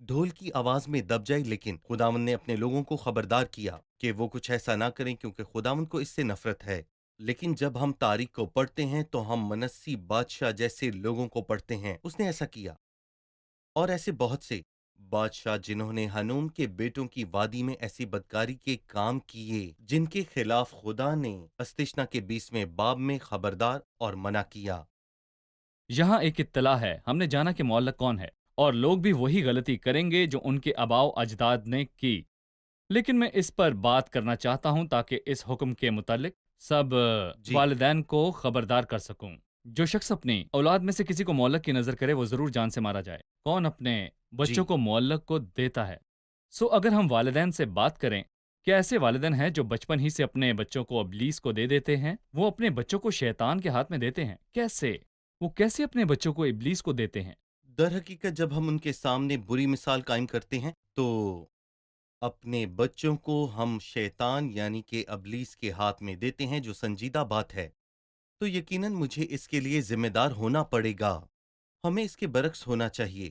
ڈھول کی آواز میں دب جائے، لیکن خداوند نے اپنے لوگوں کو خبردار کیا کہ وہ کچھ ایسا نہ کریں کیونکہ خداوند کو اس سے نفرت ہے۔ لیکن جب ہم تاریخ کو پڑھتے ہیں تو ہم منسی بادشاہ جیسے لوگوں کو پڑھتے ہیں۔ اس نے ایسا کیا، اور ایسے بہت سے بادشاہ جنہوں نے ہنوم کے بیٹوں کی وادی میں ایسی بدکاری کے کام کیے جن کے خلاف خدا نے استشنا کے 20ویں باب میں خبردار اور منع کیا۔ یہاں ایک اطلاع ہے، ہم نے جانا کہ معلق کون ہے، اور لوگ بھی وہی غلطی کریں گے جو ان کے آباؤ اجداد نے کی۔ لیکن میں اس پر بات کرنا چاہتا ہوں تاکہ اس حکم کے متعلق سب جی والدین کو خبردار کر سکوں۔ جو شخص اپنی اولاد میں سے کسی کو معلق کی نظر کرے وہ ضرور جان سے مارا جائے۔ کون اپنے بچوں جی کو معلق کو دیتا ہے؟ اگر ہم والدین سے بات کریں، کیا ایسے والدین ہیں جو بچپن ہی سے اپنے بچوں کو ابلیس کو دے دیتے ہیں؟ وہ اپنے بچوں کو شیطان کے ہاتھ میں دیتے ہیں؟ کیسے؟ وہ کیسے اپنے بچوں کو ابلیس کو دیتے ہیں؟ در حقیقت جب ہم ان کے سامنے بری مثال قائم کرتے ہیں تو اپنے بچوں کو ہم شیطان یعنی کہ ابلیس کے ہاتھ میں دیتے ہیں، جو سنجیدہ بات ہے۔ تو یقیناً مجھے اس کے لیے ذمہ دار ہونا پڑے گا۔ ہمیں اس کے برعکس ہونا چاہیے۔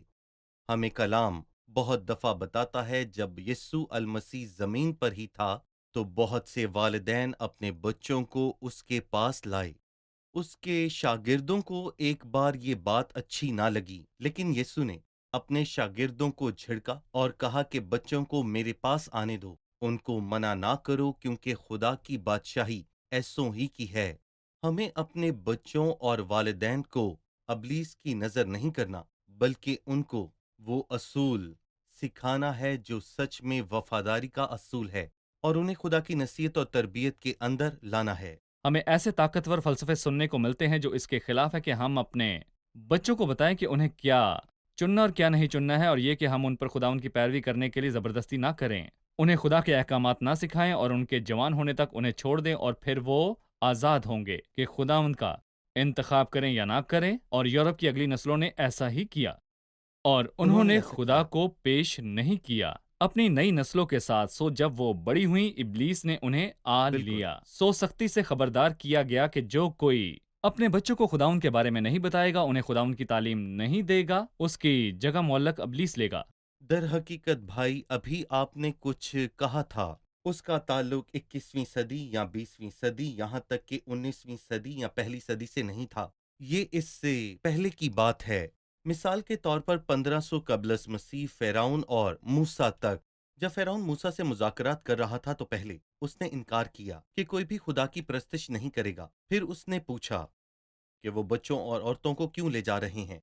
ہمیں کلام بہت دفعہ بتاتا ہے جب یسوع المسیح زمین پر ہی تھا تو بہت سے والدین اپنے بچوں کو اس کے پاس لائے۔ اس کے شاگردوں کو ایک بار یہ بات اچھی نہ لگی، لیکن یسوع نے اپنے شاگردوں کو جھڑکا اور کہا کہ بچوں کو میرے پاس آنے دو، ان کو منع نہ کرو کیونکہ خدا کی بادشاہی ایسوں ہی کی ہے۔ ہمیں اپنے بچوں اور والدین کو ابلیس کی نظر نہیں کرنا، بلکہ ان کو وہ اصول سکھانا ہے جو سچ میں وفاداری کا اصول ہے، اور انہیں خدا کی نصیحت اور تربیت کے اندر لانا ہے۔ ہمیں ایسے طاقتور فلسفے سننے کو ملتے ہیں جو اس کے خلاف ہے کہ ہم اپنے بچوں کو بتائیں کہ انہیں کیا چننا اور کیا نہیں چننا ہے، اور یہ کہ ہم ان پر خداوند کی پیروی کرنے کے لیے زبردستی نہ کریں، انہیں خدا کے احکامات نہ سکھائیں اور ان کے جوان ہونے تک انہیں چھوڑ دیں، اور پھر وہ آزاد ہوں گے کہ خداوند کا انتخاب کریں یا نہ کریں۔ اور یورپ کی اگلی نسلوں نے ایسا ہی کیا، اور انہوں نے ایسا خدا کیا۔ کو پیش نہیں کیا اپنی نئی نسلوں کے ساتھ۔ جب وہ بڑی ہوئیں ابلیس نے انہیں آ بالکل۔ لیا۔ سختی سے خبردار کیا گیا کہ جو کوئی اپنے بچوں کو خداوند کے بارے میں نہیں بتائے گا، انہیں خداوند کی تعلیم نہیں دے گا، اس کی جگہ معلق ابلیس لے گا۔ در حقیقت بھائی، ابھی آپ نے کچھ کہا تھا، اس کا تعلق 21ویں صدی یا 20ویں صدی، یہاں تک کہ 19ویں صدی یا پہلی صدی سے نہیں تھا۔ یہ اس سے پہلے کی بات ہے۔ مثال کے طور پر 1500 قبل از مسیح فرعون اور موسیٰ تک، جب فرعون موسیٰ سے مذاکرات کر رہا تھا تو پہلے اس نے انکار کیا کہ کوئی بھی خدا کی پرستش نہیں کرے گا۔ پھر اس نے پوچھا کہ وہ بچوں اور عورتوں کو کیوں لے جا رہے ہیں۔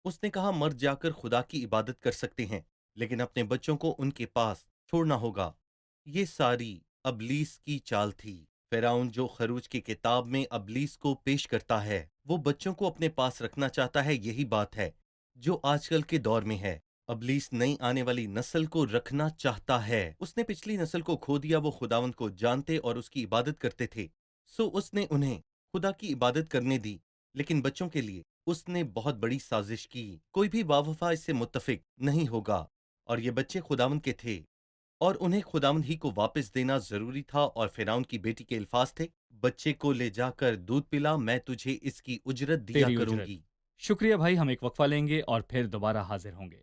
اس نے کہا مرد جا کر خدا کی عبادت کر سکتے ہیں، لیکن اپنے بچوں کو ان کے پاس چھوڑنا ہوگا۔ یہ ساری ابلیس کی چال تھی۔ فرعون جو خروج کی کتاب میں ابلیس کو پیش کرتا ہے، وہ بچوں کو اپنے پاس رکھنا چاہتا ہے۔ یہی بات ہے جو آج کل کے دور میں ہے۔ ابلیس نئی آنے والی نسل کو رکھنا چاہتا ہے۔ اس نے پچھلی نسل کو کھو دیا۔ وہ خداوند کو جانتے اور اس کی عبادت کرتے تھے، اس نے انہیں خدا کی عبادت کرنے دی، لیکن بچوں کے لیے اس نے بہت بڑی سازش کی۔ کوئی بھی باوفا اس سے متفق نہیں ہوگا، اور یہ بچے خداوند کے تھے اور انہیں خداوند ہی کو واپس دینا ضروری تھا۔ اور فرعون کی بیٹی کے الفاظ تھے، بچے کو لے جا کر دودھ پلا، میں تجھے اس کی اجرت دیا تیری کروں اجرت۔ گی۔ شکریہ بھائی، ہم ایک وقفہ لیں گے اور پھر دوبارہ حاضر ہوں گے۔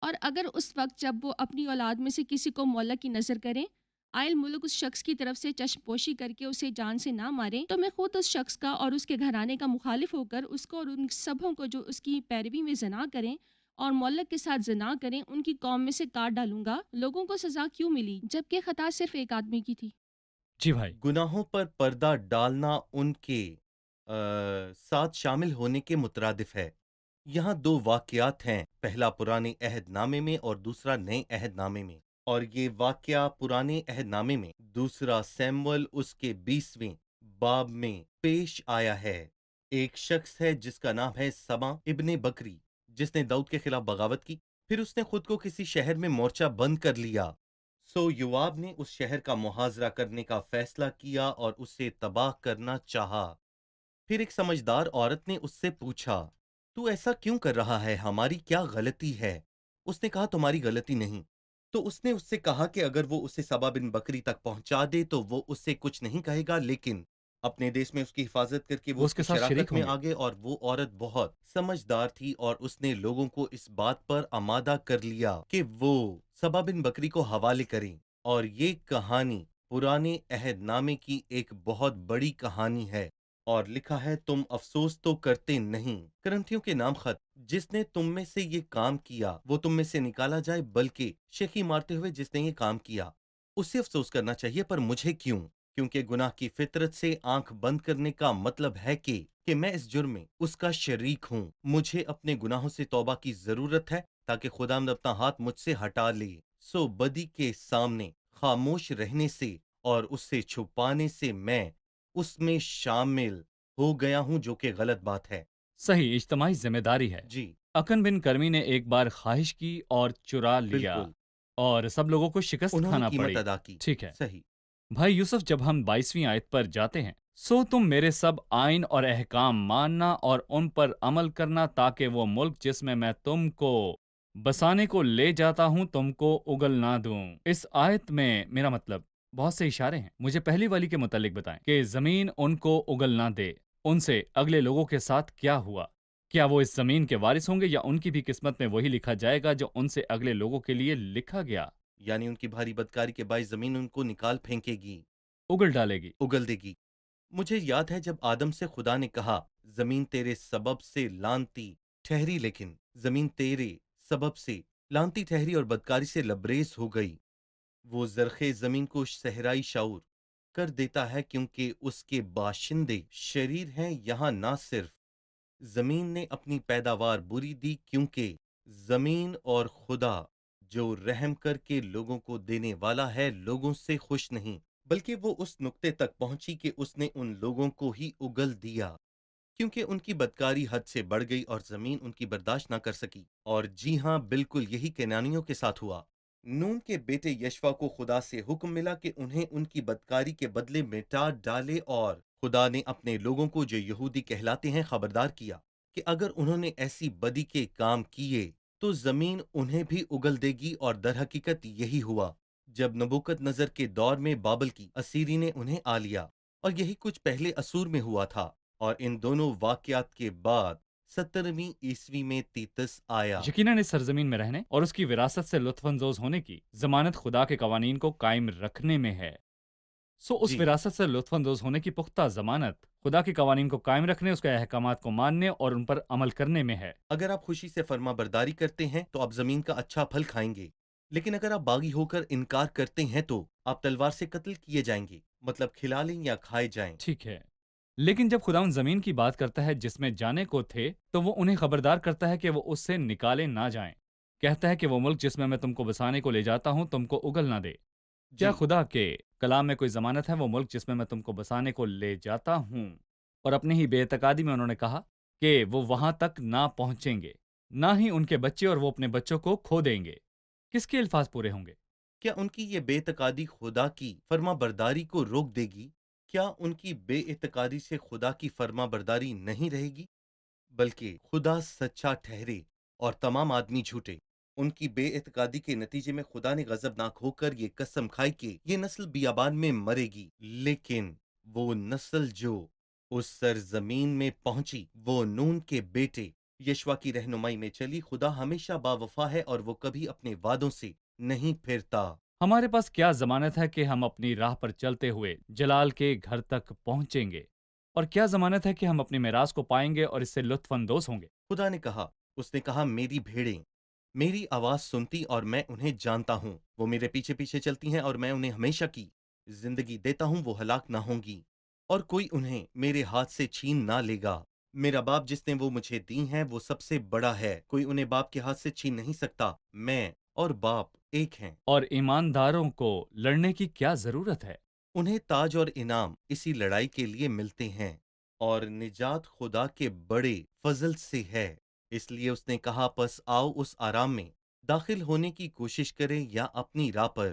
اور اگر اس وقت جب وہ اپنی اولاد میں سے کسی کو معلق کی نظر کریں، آئل ملک اس شخص کی طرف سے چشم پوشی کر کے اسے جان سے نہ ماریں، تو میں خود اس شخص کا اور اس کے گھرانے کا مخالف ہو کر اس کو اور ان سبوں کو جو اس کی پیروی میں زنا کریں اور معلق کے ساتھ زنا کریں، ان کی قوم میں سے کاٹ ڈالوں گا۔ لوگوں کو سزا کیوں ملی جبکہ خطا صرف ایک آدمی کی تھی؟ جی بھائی۔ گناہوں پر پردہ ڈالنا ان کے ساتھ شامل ہونے کے مترادف ہے۔ یہاں دو واقعات ہیں، پہلا پرانے عہد نامے میں اور دوسرا نئے عہد نامے میں، اور یہ واقعہ پرانے عہد نامے میں دوسرا سیمول اس کے 20ویں باب میں پیش آیا ہے۔ ایک شخص ہے جس کا نام ہے سما ابن بکری، جس نے داؤد کے خلاف بغاوت کی، پھر اس نے خود کو کسی شہر میں مورچہ بند کر لیا۔ سو یوآب نے اس شہر کا محاصرہ کرنے کا فیصلہ کیا اور اسے تباہ کرنا چاہا۔ پھر ایک سمجھدار عورت نے اس سے پوچھا، تو ایسا کیوں کر رہا ہے؟ ہماری کیا غلطی ہے؟ اس نے کہا، تمہاری غلطی نہیں۔ تو اس نے اس سے کہا کہ اگر وہ اسے سبا بن بکری تک پہنچا دے تو وہ اس سے کچھ نہیں کہے گا، لیکن اپنے دیس میں اس کی حفاظت کر کے وہ وہ اس اس کے کی ساتھ شریک شراکت میں ہوں گے۔ آگے۔ اور وہ عورت بہت سمجھدار تھی اور اس نے لوگوں کو اس بات پر آمادہ کر لیا کہ وہ سبا بن بکری کو حوالے کریں۔ اور یہ کہانی پرانے عہد نامے کی ایک بہت بڑی کہانی ہے، اور لکھا ہے، تم افسوس تو کرتے نہیں۔ کرنتھیوں کے نام خط، جس نے تم میں سے یہ کام کیا وہ تم میں سے نکالا جائے، بلکہ شیخی مارتے ہوئے جس نے یہ کام کیا اسے افسوس کرنا چاہیے، پر مجھے کیوں؟ کیونکہ گناہ کی فطرت سے آنکھ بند کرنے کا مطلب ہے کہ میں اس جرم میں اس کا شریک ہوں۔ مجھے اپنے گناہوں سے توبہ کی ضرورت ہے تاکہ خداوند اپنا ہاتھ مجھ سے ہٹا لے۔ سو بدی کے سامنے خاموش رہنے سے اور اس سے چھپانے سے میں اس میں شامل ہو گیا ہوں، جو کہ غلط بات ہے۔ صحیح اجتماعی ذمہ داری ہے۔ جی اکن بن کرمی نے ایک بار خواہش کی اور چرا لیا، بالکل، اور سب لوگوں کو شکست انہوں نے کھانا قیمت پڑی۔ ادا کی۔ ٹھیک ہے صحیح۔ بھائی یوسف، جب ہم 22ویں آیت پر جاتے ہیں، سو تم میرے سب آئین اور احکام ماننا اور ان پر عمل کرنا، تاکہ وہ ملک جس میں تم کو بسانے کو لے جاتا ہوں تم کو اگل نہ دوں۔ اس آیت میں میرا مطلب بہت سے اشارے ہیں۔ مجھے پہلی والی کے متعلق بتائیں کہ زمین ان کو اگل نہ دے، ان سے اگلے لوگوں کے ساتھ کیا ہوا؟ کیا وہ اس زمین کے وارث ہوں گے، یا ان کی بھی قسمت میں وہی لکھا جائے گا جو ان سے اگلے لوگوں کے لیے لکھا گیا؟ یعنی ان کی بھاری بدکاری کے باعث زمین ان کو نکال پھینکے گی، اگل ڈالے گی۔ اگل دے گی۔ مجھے یاد ہے جب آدم سے خدا نے کہا، زمین تیرے سبب سے لانتی ٹھہری، لیکن زمین تیرے سبب سے لانتی ٹھہری اور بدکاری سے لبریز ہو گئی۔ وہ زرخِ زمین کو صحرائی شعور کر دیتا ہے، کیونکہ اس کے باشندے شریر ہیں۔ یہاں نہ صرف زمین نے اپنی پیداوار بری دی، کیونکہ زمین اور خدا جو رحم کر کے لوگوں کو دینے والا ہے، لوگوں سے خوش نہیں، بلکہ وہ اس نقطے تک پہنچی کہ اس نے ان لوگوں کو ہی اگل دیا، کیونکہ ان کی بدکاری حد سے بڑھ گئی اور زمین ان کی برداشت نہ کر سکی۔ اور جی ہاں، بالکل یہی کینانیوں کے ساتھ ہوا۔ نون کے بیٹے یشوا کو خدا سے حکم ملا کہ انہیں ان کی بدکاری کے بدلے مٹا ڈالے، اور خدا نے اپنے لوگوں کو جو یہودی کہلاتے ہیں خبردار کیا کہ اگر انہوں نے ایسی بدی کے کام کیے تو زمین انہیں بھی اگل دے گی۔ اور در حقیقت یہی ہوا جب نبوکد نظر کے دور میں بابل کی اسیری نے انہیں آ لیا، اور یہی کچھ پہلے اسور میں ہوا تھا۔ اور ان دونوں واقعات کے بعد 17ویں عیسوی میں تیتس آیا۔ یقیناً اس سرزمین میں رہنے اور اس کی وراثت سے لطف اندوز ہونے کی ضمانت خدا کے قوانین کو قائم رکھنے میں ہے۔ سو اس جی وراثت سے لطف اندوز ہونے کی پختہ ضمانت خدا کے قوانین کو قائم رکھنے، اس کے احکامات کو ماننے اور ان پر عمل کرنے میں ہے۔ اگر آپ خوشی سے فرما برداری کرتے ہیں تو آپ زمین کا اچھا پھل کھائیں گے، لیکن اگر آپ باغی ہو کر انکار کرتے ہیں تو آپ تلوار سے قتل کیے جائیں گے، مطلب کھلا لیں یا کھائے جائیں۔ ٹھیک ہے، لیکن جب خداوند زمین کی بات کرتا ہے جس میں جانے کو تھے، تو وہ انہیں خبردار کرتا ہے کہ وہ اس سے نکالے نہ جائیں۔ کہتا ہے کہ وہ ملک جس میں تم کو بسانے کو لے جاتا ہوں تم کو اگل نہ دے۔ کیا جی خدا کے کلام میں کوئی ضمانت ہے وہ ملک جس میں تم کو بسانے کو لے جاتا ہوں؟ اور اپنی ہی بے اعتقادی میں انہوں نے کہا کہ وہ وہاں تک نہ پہنچیں گے، نہ ہی ان کے بچے، اور وہ اپنے بچوں کو کھو دیں گے۔ کس کے الفاظ پورے ہوں گے؟ کیا ان کی یہ بے اعتقادی خدا کی فرما برداری کو روک دے گی؟ کیا ان کی بے اعتقادی سے خدا کی فرما برداری نہیں رہے گی؟ بلکہ خدا سچا ٹھہرے اور تمام آدمی جھوٹے۔ ان کی بے اعتقادی کے نتیجے میں خدا نے غضبناک ہو کر یہ قسم کھائی کہ یہ نسل بیابان میں مرے گی، لیکن وہ نسل جو اس سرزمین میں پہنچی وہ نون کے بیٹے یشوا کی رہنمائی میں چلی۔ خدا ہمیشہ با وفا ہے اور وہ کبھی اپنے وعدوں سے نہیں پھرتا۔ ہمارے پاس کیا ضمانت ہے کہ ہم اپنی راہ پر چلتے ہوئے جلال کے گھر تک پہنچیں گے؟ اور کیا ضمانت ہے کہ ہم اپنی میراث کو پائیں گے اور اس سے لطف اندوز ہوں گے؟ خدا نے کہا، اس نے کہا، میری بھیڑیں میری آواز سنتی اور میں انہیں جانتا ہوں، وہ میرے پیچھے پیچھے چلتی ہیں اور میں انہیں ہمیشہ کی زندگی دیتا ہوں، وہ ہلاک نہ ہوں گی اور کوئی انہیں میرے ہاتھ سے چھین نہ لے گا۔ میرا باپ جس نے وہ مجھے دی ہیں وہ سب سے بڑا ہے، کوئی انہیں باپ کے ہاتھ سے چھین نہیں سکتا۔ میں اور باپ ایک ہیں۔ اور ایمانداروں کو لڑنے کی کیا ضرورت ہے؟ انہیں تاج اور انعام اسی لڑائی کے لیے ملتے ہیں، اور نجات خدا کے بڑے فضل سے ہے۔ اس لیے اس نے کہا، پس آؤ اس آرام میں داخل ہونے کی کوشش کریں یا اپنی راہ پر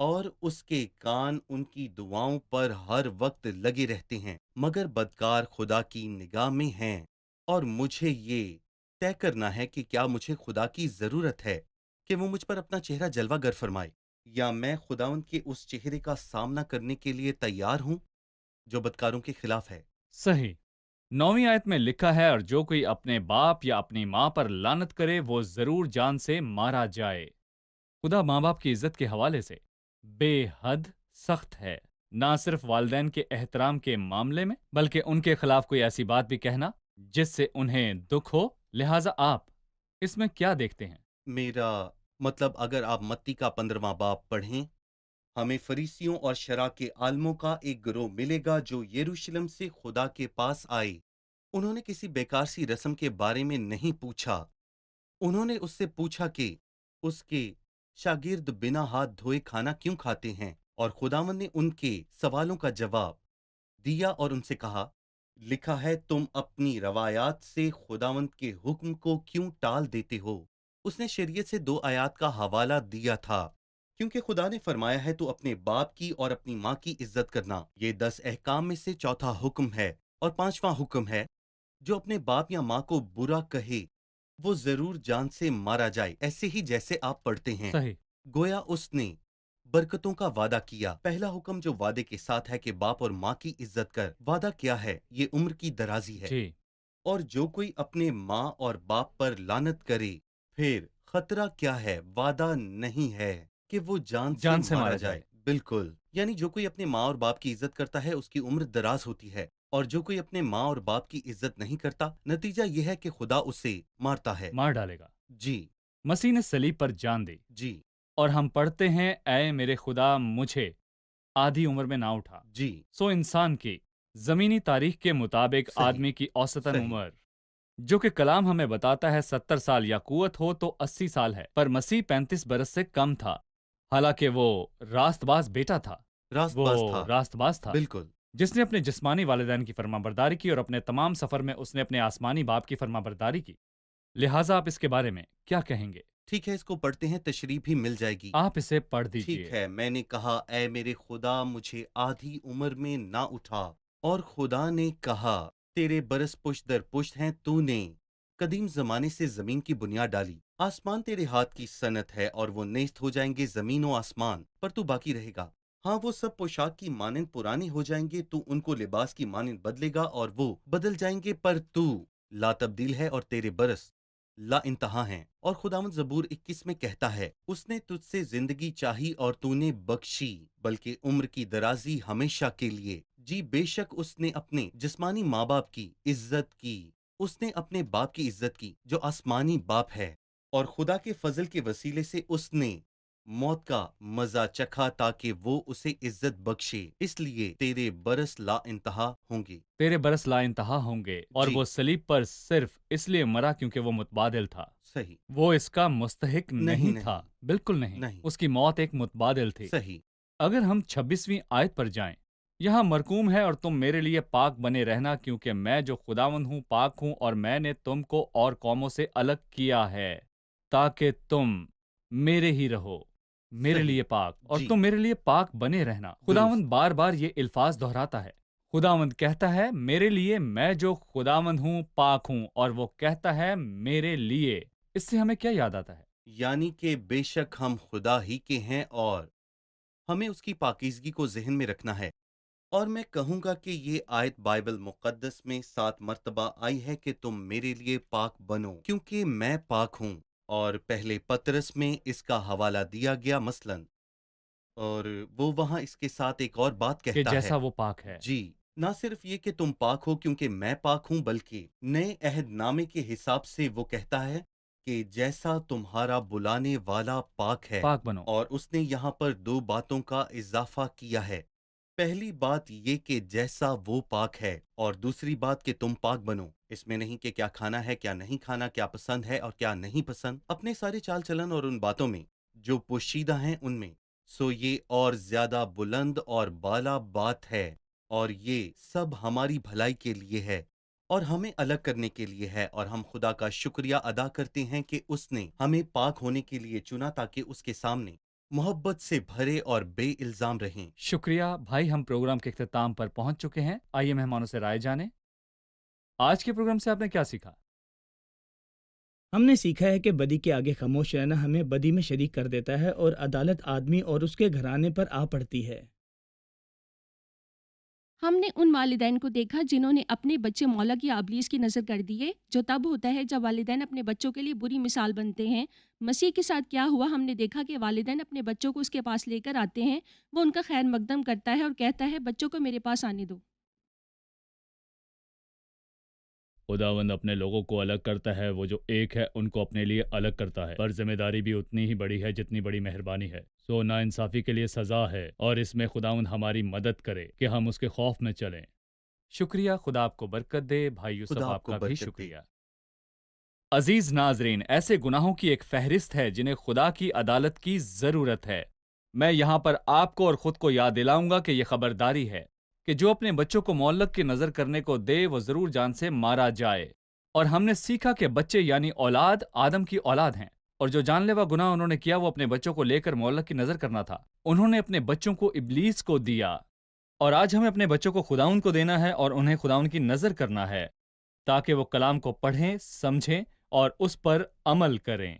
اور اس کے کان ان کی دعاؤں پر ہر وقت لگے رہتے ہیں، مگر بدکار خدا کی نگاہ میں ہیں۔ اور مجھے یہ طے کرنا ہے کہ کیا مجھے خدا کی ضرورت ہے کہ وہ مجھ پر اپنا چہرہ جلوہ گر فرمائے، یا میں خداوند کے اس چہرے کا سامنا کرنے کے لیے تیار ہوں جو بدکاروں کے خلاف ہے۔ صحیح۔ 9ویں آیت میں لکھا ہے، اور جو کوئی اپنے باپ یا اپنی ماں پر لعنت کرے وہ ضرور جان سے مارا جائے۔ خدا ماں باپ کی عزت کے حوالے سے بے حد سخت ہے، نہ صرف والدین کے احترام کے معاملے میں بلکہ ان کے خلاف کوئی ایسی بات بھی کہنا جس سے انہیں دکھ ہو۔ لہٰذا آپ اس میں کیا دیکھتے ہیں؟ میرا مطلب، اگر آپ متی کا 15واں باب پڑھیں، ہمیں فریسیوں اور شرع کے عالموں کا ایک گروہ ملے گا جو یروشلم سے خدا کے پاس آئے۔ انہوں نے کسی بیکار سی رسم کے بارے میں نہیں پوچھا، انہوں نے اس سے پوچھا کہ اس کے شاگرد بنا ہاتھ دھوئے کھانا کیوں کھاتے ہیں، اور خداوند نے ان کے سوالوں کا جواب دیا اور ان سے کہا، لکھا ہے تم اپنی روایات سے خداوند کے حکم کو کیوں ٹال دیتے ہو۔ اس نے شریعت سے 2 آیات کا حوالہ دیا تھا، کیونکہ خدا نے فرمایا ہے تو اپنے باپ کی اور اپنی ماں کی عزت کرنا۔ یہ 10 احکام میں سے چوتھا حکم ہے، اور 5واں حکم ہے، جو اپنے باپ یا ماں کو برا کہے وہ ضرور جان سے مارا جائے، ایسے ہی جیسے آپ پڑھتے ہیں۔ صحیح۔ گویا اس نے برکتوں کا وعدہ کیا۔ پہلا حکم جو وعدے کے ساتھ ہے کہ باپ اور ماں کی عزت کر، وعدہ کیا ہے؟ یہ عمر کی درازی ہے۔ جی۔ اور جو کوئی اپنے ماں اور باپ پر لعنت کرے، پھر خطرہ کیا ہے؟ وعدہ نہیں ہے کہ وہ جان سے مارا جائے۔ بالکل، یعنی جو کوئی اپنے ماں اور باپ کی عزت کرتا ہے اس کی عمر دراز ہوتی ہے، اور جو کوئی اپنے ماں اور باپ کی عزت نہیں کرتا، نتیجہ یہ ہے کہ خدا اسے مارتا ہے۔ مار ڈالے گا۔ جی مسیح نے صلیب پر جان دی، جی اور ہم پڑھتے ہیں، اے میرے خدا مجھے آدھی عمر میں نہ اٹھا۔ جی سو انسان کی زمینی تاریخ کے مطابق صحیح، آدمی کی اوسطاً صحیح۔ عمر، جو کہ کلام ہمیں بتاتا ہے 70 سال یا قوت ہو تو 80 سال ہے، پر مسیح 35 برس سے کم تھا، حالانکہ وہ راست باز بیٹا تھا۔ راست وہ باز تھا، راست باز تھا بالکل۔ جس نے اپنے جسمانی والدین کی فرما برداری کی، اور اپنے تمام سفر میں اس نے اپنے آسمانی باپ کی فرما برداری کی۔ لہٰذا آپ اس کے بارے میں کیا کہیں گے؟ ٹھیک ہے، اس کو پڑھتے ہیں، تشریح بھی مل جائے گی۔ آپ اسے پڑھ دیجئے۔ ٹھیک ہے، میں نے کہا، اے میرے خدا مجھے آدھی عمر میں نہ اٹھا، اور خدا نے کہا، تیرے برس پشت در پشت ہیں، تو نے قدیم زمانے سے زمین کی بنیاد ڈالی۔ آسمان تیرے ہاتھ کی صنعت ہے، اور وہ نیست ہو جائیں گے، زمین و آسمان، پر تو باقی رہے گا۔ ہاں، وہ سب پوشاک کی مانند پرانے ہو جائیں گے، تو ان کو لباس کی مانند بدلے گا، اور وہ بدل جائیں گے، پر تو لا تبدیل ہے، اور تیرے برس لا انتہا ہیں۔ اور خداوند زبور 21 میں کہتا ہے، اس نے تجھ سے زندگی چاہی اور تو نے بخشی، بلکہ عمر کی درازی ہمیشہ کے لیے۔ جی بے شک اس نے اپنے جسمانی ماں باپ کی عزت کی، اس نے اپنے باپ کی عزت کی جو آسمانی باپ ہے، اور خدا کے فضل کے وسیلے سے اس نے موت کا مزہ چکھا تاکہ وہ اسے عزت بخشے، اس لیے تیرے برس لا انتہا ہوں گے۔ تیرے برس لا انتہا ہوں گے، اور جی وہ صلیب پر صرف اس لیے مرا کیونکہ وہ متبادل تھا، صحیح، وہ اس کا مستحق نہیں، نہیں تھا، نہیں، بالکل نہیں، نہیں، اس کی موت ایک متبادل تھی۔ صحیح، اگر ہم 26ویں آیت پر جائیں، یہاں مرقوم ہے، اور تم میرے لیے پاک بنے رہنا، کیونکہ میں جو خداوند ہوں پاک ہوں، اور میں نے تم کو اور قوموں سے الگ کیا ہے تاکہ تم میرے ہی رہو، میرے صحیح، لیے پاک، اور جی تم میرے لیے پاک بنے رہنا۔ خداوند درست، بار بار یہ الفاظ دہراتا ہے۔ خداوند کہتا ہے میرے لیے، میں جو خداوند ہوں پاک ہوں، اور وہ کہتا ہے میرے لیے۔ اس سے ہمیں کیا یاد آتا ہے؟ یعنی کہ بے شک ہم خدا ہی کے ہیں، اور ہمیں اس کی پاکیزگی کو ذہن میں رکھنا ہے۔ اور میں کہوں گا کہ یہ آیت بائبل مقدس میں 7 مرتبہ آئی ہے کہ تم میرے لیے پاک بنو کیونکہ میں پاک ہوں، اور پہلے پطرس میں اس کا حوالہ دیا گیا مثلاً، اور وہ وہاں اس کے ساتھ ایک اور بات کہ کہتا ہے۔ جیسا وہ پاک ہے۔ جی، نہ صرف یہ کہ تم پاک ہو کیونکہ میں پاک ہوں، بلکہ نئے عہد نامے کے حساب سے وہ کہتا ہے کہ جیسا تمہارا بلانے والا پاک ہے۔ پاک بنو۔ اور اس نے یہاں پر 2 باتوں کا اضافہ کیا ہے۔ پہلی بات یہ کہ جیسا وہ پاک ہے، اور دوسری بات کہ تم پاک بنو۔ اس میں نہیں کہ کیا کھانا ہے، کیا نہیں کھانا، کیا پسند ہے اور کیا نہیں پسند، اپنے سارے چال چلن اور ان باتوں میں جو پوشیدہ ہیں ان میں۔ سو یہ اور زیادہ بلند اور بالا بات ہے، اور یہ سب ہماری بھلائی کے لیے ہے، اور ہمیں الگ کرنے کے لیے ہے، اور ہم خدا کا شکریہ ادا کرتے ہیں کہ اس نے ہمیں پاک ہونے کے لیے چنا تاکہ اس کے سامنے محبت سے بھرے اور بے الزام رہیں۔ شکریہ بھائی، ہم پروگرام کے اختتام پر پہنچ چکے ہیں۔ آئیے مہمانوں سے رائے جانیں۔ آج کے پروگرام سے آپ نے کیا سیکھا؟ ہم نے سیکھا ہے کہ بدی کے آگے خاموش رہنا ہمیں بدی میں شریک کر دیتا ہے اور عدالت آدمی اور اس کے گھرانے پر آ پڑتی ہے۔ ہم نے ان والدین کو دیکھا جنہوں نے اپنے بچے مولک یا ابلیس کی نظر کر دیے، جو تب ہوتا ہے جب والدین اپنے بچوں کے لیے بری مثال بنتے ہیں۔ مسیح کے ساتھ کیا ہوا؟ ہم نے دیکھا کہ والدین اپنے بچوں کو اس کے پاس لے کر آتے ہیں، وہ ان کا خیر مقدم کرتا ہے اور کہتا ہے بچوں کو میرے پاس آنے دو۔ خداوند اپنے لوگوں کو الگ کرتا ہے، وہ جو ایک ہے ان کو اپنے لیے الگ کرتا ہے، پر ذمہ داری بھی اتنی ہی بڑی ہے جتنی بڑی مہربانی ہے۔ سو ناانصافی کے لیے سزا ہے، اور اس میں خداوند ہماری مدد کرے کہ ہم اس کے خوف میں چلیں۔ شکریہ، خدا آپ کو برکت دے۔ بھائی یوسف، خدا آپ کو کا بھی برکت دے۔ شکریہ۔ عزیز ناظرین، ایسے گناہوں کی ایک فہرست ہے جنہیں خدا کی عدالت کی ضرورت ہے۔ میں یہاں پر آپ کو اور خود کو یاد دلاؤں گا کہ یہ خبرداری ہے کہ جو اپنے بچوں کو معلق کی نظر کرنے کو دے وہ ضرور جان سے مارا جائے۔ اور ہم نے سیکھا کہ بچے یعنی اولاد آدم کی اولاد ہیں، اور جو جان لیوا گناہ انہوں نے کیا وہ اپنے بچوں کو لے کر معلق کی نظر کرنا تھا۔ انہوں نے اپنے بچوں کو ابلیس کو دیا، اور آج ہمیں اپنے بچوں کو خداوند کو دینا ہے اور انہیں خداوند کی نظر کرنا ہے، تاکہ وہ کلام کو پڑھیں، سمجھیں اور اس پر عمل کریں۔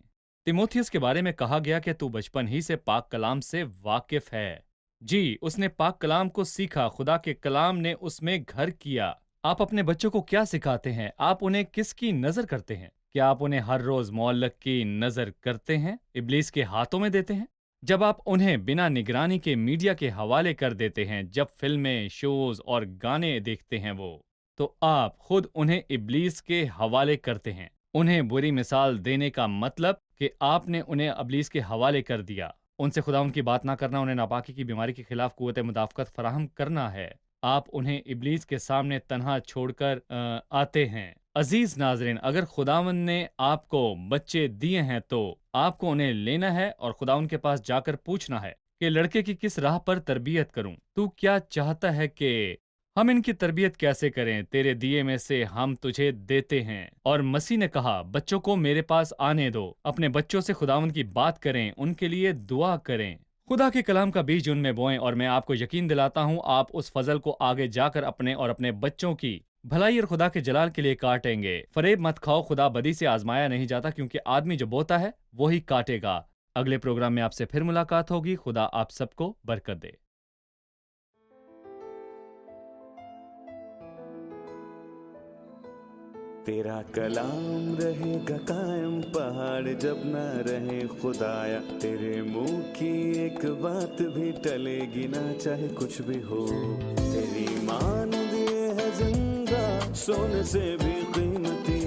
تیموتھیوس کے بارے میں کہا گیا کہ تو بچپن ہی سے پاک کلام سے واقف ہے۔ جی، اس نے پاک کلام کو سیکھا، خدا کے کلام نے اس میں گھر کیا۔ آپ اپنے بچوں کو کیا سکھاتے ہیں؟ آپ انہیں کس کی نظر کرتے ہیں؟ کیا آپ انہیں ہر روز معلق کی نظر کرتے ہیں، ابلیس کے ہاتھوں میں دیتے ہیں؟ جب آپ انہیں بنا نگرانی کے میڈیا کے حوالے کر دیتے ہیں، جب فلمیں، شوز اور گانے دیکھتے ہیں وہ، تو آپ خود انہیں ابلیس کے حوالے کرتے ہیں۔ انہیں بری مثال دینے کا مطلب کہ آپ نے انہیں ابلیس کے حوالے کر دیا۔ ان سے خدا ان کی بات نہ کرنا انہیں ناپاکی کی بیماری کے خلاف قوت مدافعت فراہم کرنا ہے۔ آپ انہیں ابلیس کے سامنے تنہا چھوڑ کر آتے ہیں۔ عزیز ناظرین، اگر خداوند نے آپ کو بچے دیے ہیں تو آپ کو انہیں لینا ہے اور خداوند کے پاس جا کر پوچھنا ہے کہ لڑکے کی کس راہ پر تربیت کروں؟ تو کیا چاہتا ہے کہ ہم ان کی تربیت کیسے کریں؟ تیرے دیے میں سے ہم تجھے دیتے ہیں۔ اور مسیح نے کہا بچوں کو میرے پاس آنے دو۔ اپنے بچوں سے خداوند کی بات کریں، ان کے لیے دعا کریں، خدا کے کلام کا بیج ان میں بوئیں، اور میں آپ کو یقین دلاتا ہوں آپ اس فضل کو آگے جا کر اپنے اور اپنے بچوں کی بھلائی اور خدا کے جلال کے لیے کاٹیں گے۔ فریب مت کھاؤ، خدا بدی سے آزمایا نہیں جاتا، کیونکہ آدمی جو بوتا ہے وہی کاٹے گا۔ اگلے پروگرام میں آپ سے پھر ملاقات ہوگی۔ خدا آپ سب کو برکت دے۔ تیرا کلام رہے گا قائم، پہاڑ جب نہ رہے خدایا، تیرے منہ کی ایک بات بھی ٹلے گی نہ، چاہے کچھ بھی ہو۔ تیری مان دیے ہے زندہ، سونے سے بھی قیمتی،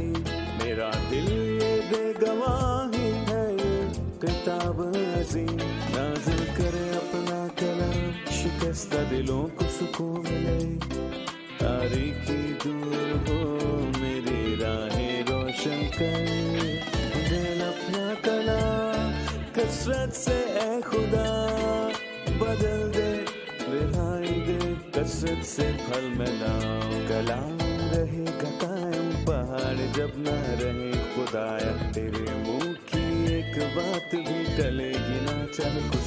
میرا دل یہ دے گواہی ہے، یہ کتاب عظیم نازل کرے اپنا کلام، شکستہ دلوں کو سکون ملے، تاریکی دور ہو میری راہیں روشن کر، دل اپنا کلام کثرت سے اے خدا بدل دے، رہائی دے کثرت سے پھل ملاؤ۔ کلام رہے گا قائم، پہاڑ جب نہ رہے خدایا، تیرے منہ کی ایک بات بھی ٹلے گی نہ، چاہے کچھ